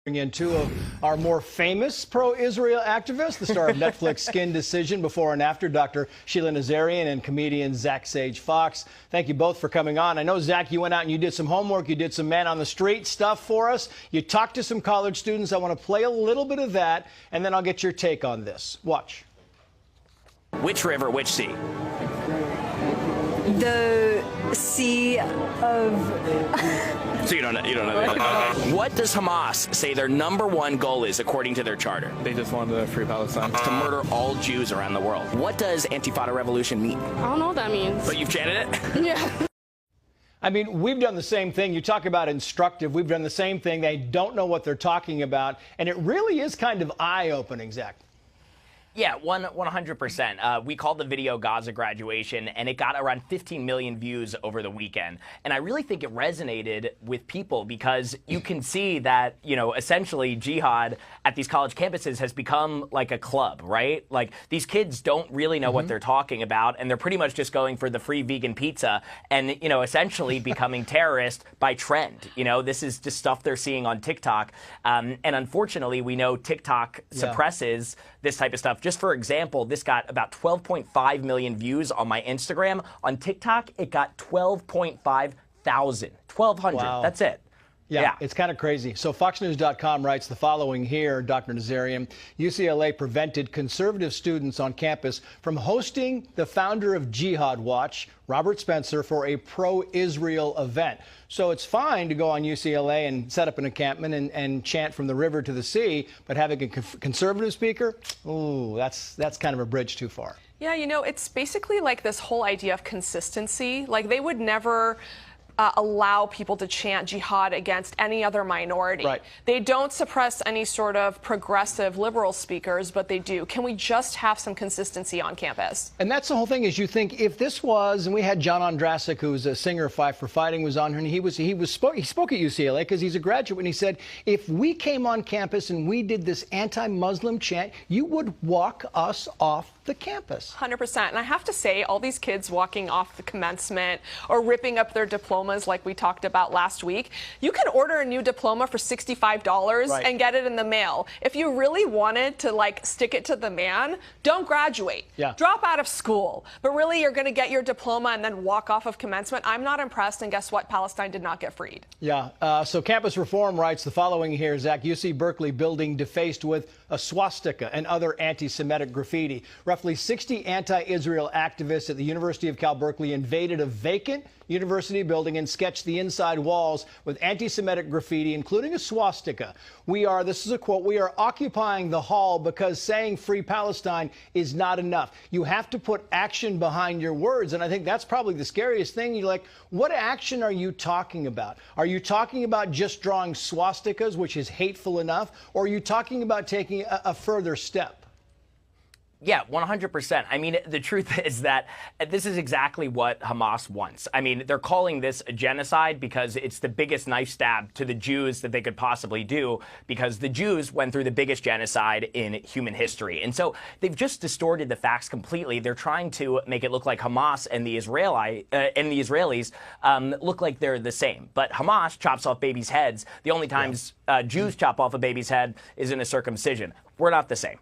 Bring in two of our more famous pro-Israel activists, the star of Netflix Skin Decision, Before and After, Dr. Sheila Nazarian, and comedian Zach Sage Fox. Thank you both for coming on. I know, Zach, you went out and you did some homework. You did some man on the street stuff for us. You talked to some college students. I want to play a little bit of that, and then I'll get your take on this. Watch. Which river, which sea? The Sea of... So you don't know that. What does Hamás say their #1 goal is according to their charter? They just wanted to free Palestine. It's to murder all Jews around the world. What does Intifada revolution mean? I don't know what that means. But you've chanted it? Yeah. I mean, we've done the same thing. You talk about instructive. We've done the same thing. They don't know what they're talking about. And it really is kind of eye-opening, Zach. Yeah, 100%. We called the video Gaza Graduation, and it got around 15 million views over the weekend. And I really think it resonated with people because you can see that, you know, essentially jihad at these college campuses has become like a club, right? Like, these kids don't really know what they're talking about, and they're pretty much just going for the free vegan pizza and, you know, essentially becoming terrorists by trend. You know, this is just stuff they're seeing on TikTok. And unfortunately, we know TikTok suppresses this type of stuff. Just for example, this got about 12.5 million views on my Instagram. On TikTok, it got 12.5 thousand. 1,200. Wow. That's it. Yeah, it's kind of crazy. So FoxNews.com writes the following here, Dr. Nazarian. UCLA prevented conservative students on campus from hosting the founder of Jihad Watch, Robert Spencer, for a pro-Israel event. So it's fine to go on UCLA and set up an encampment and chant from the river to the sea, but having a conservative speaker, ooh, that's kind of a bridge too far. Yeah, you know, it's basically like this whole idea of consistency. Like, they would never allow people to chant jihad against any other minority. Right. They don't suppress any sort of progressive liberal speakers, but they do. Can we just have some consistency on campus? And that's the whole thing, is you think if this was, and we had John Ondrasik, who's a singer of Five for Fighting, was on here, and he spoke at UCLA because he's a graduate, and he said, if we came on campus and we did this anti-Muslim chant, you would walk us off the campus. 100%. And I have to say, all these kids walking off the commencement or ripping up their diplomas like we talked about last week, you can order a new diploma for $65 and get it in the mail. If you really wanted to, like, stick it to the man, don't graduate. Drop out of school. But really, you're going to get your diploma and then walk off of commencement. I'm not impressed, and guess what? Palestine did not get freed. Yeah. So Campus Reform writes the following here, Zach. UC Berkeley building defaced with a swastika and other anti-Semitic graffiti. Roughly 60 anti-Israel activists at the University of Cal Berkeley invaded a vacant university building and sketched the inside walls with anti-Semitic graffiti, including a swastika. This is a quote, "We are occupying the hall because saying free Palestine is not enough. You have to put action behind your words." And I think that's probably the scariest thing. You're like, what action are you talking about? Are you talking about just drawing swastikas, which is hateful enough, or are you talking about taking a further step? Yeah, 100%. I mean, the truth is that this is exactly what Hamás wants. I mean, they're calling this a genocide because it's the biggest knife stab to the Jews that they could possibly do, because the Jews went through the biggest genocide in human history. And so they've just distorted the facts completely. They're trying to make it look like Hamás and the Israelis look like they're the same. But Hamás chops off babies' heads. The only times Jews chop off a baby's head is in a circumcision. We're not the same.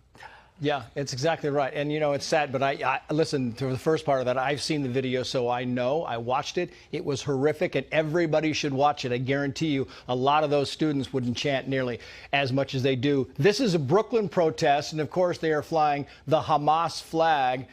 Yeah, it's exactly right. And, you know, it's sad, but I listened to the first part of that. I've seen the video, so I know. I watched it. It was horrific, and everybody should watch it. I guarantee you a lot of those students wouldn't chant nearly as much as they do. This is a Brooklyn protest, and, of course, they are flying the Hamás flag.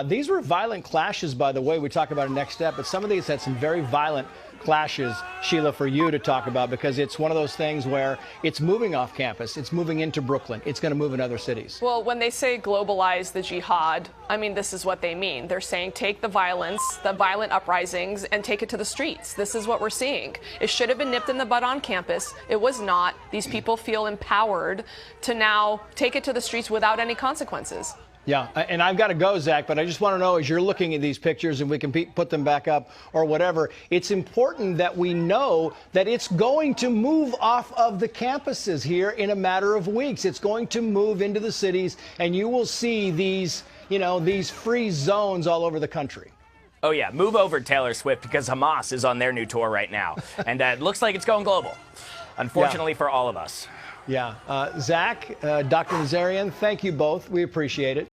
These were violent clashes, by the way. We talk about it next step, but some of these had some very violent clashes, Sheila, for you to talk about, because it's one of those things where it's moving off campus. It's moving into Brooklyn. It's going to move in other cities. Well, when they say globalize the jihad, I mean, this is what they mean. They're saying take the violence, the violent uprisings, and take it to the streets. This is what we're seeing. It should have been nipped in the bud on campus. It was not. These people feel empowered to now take it to the streets without any consequences. Yeah, and I've got to go, Zach, but I just want to know, as you're looking at these pictures, and we can put them back up or whatever, it's important that we know that it's going to move off of the campuses here in a matter of weeks. It's going to move into the cities, and you will see these, you know, these free zones all over the country. Oh, yeah. Move over, Taylor Swift, because Hamás is on their new tour right now. And it looks like it's going global, unfortunately for all of us. Yeah. Zach, Dr. Nazarian, thank you both. We appreciate it.